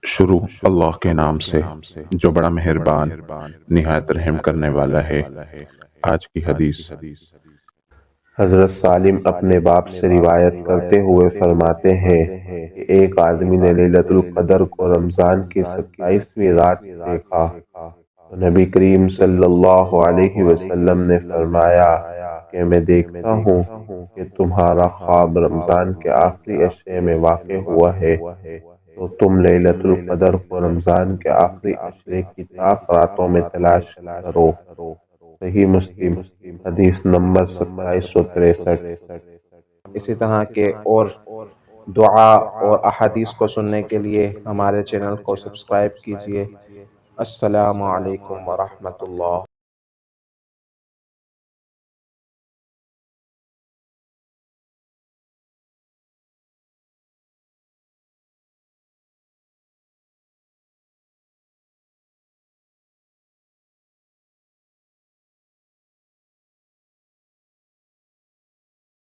شروع اللہ کے نام سے جو بڑا مہربان نہایت رحم کرنے والا ہے۔ آج کی حدیث حضرت سالم اپنے باپ سے روایت کرتے ہوئے فرماتے ہیں کہ ایک آدمی نے لیلۃ القدر کو رمضان کی 27ویں رات دیکھا تو نبی کریم صلی اللہ علیہ وسلم نے فرمایا کہ میں دیکھتا ہوں کہ تمہارا خواب رمضان کے آخری عشرے میں واقع ہوا ہے، تو تم لیلۃ القدر کو رمضان کے آخری عشرے کی طاق راتوں میں تلاش کرو۔ صحیح مسلم حدیث نمبر 2763۔ اسی طرح کے اور دعا اور احادیث کو سننے کے لیے ہمارے چینل کو سبسکرائب کیجیے۔ السلام علیکم ورحمۃ اللہ۔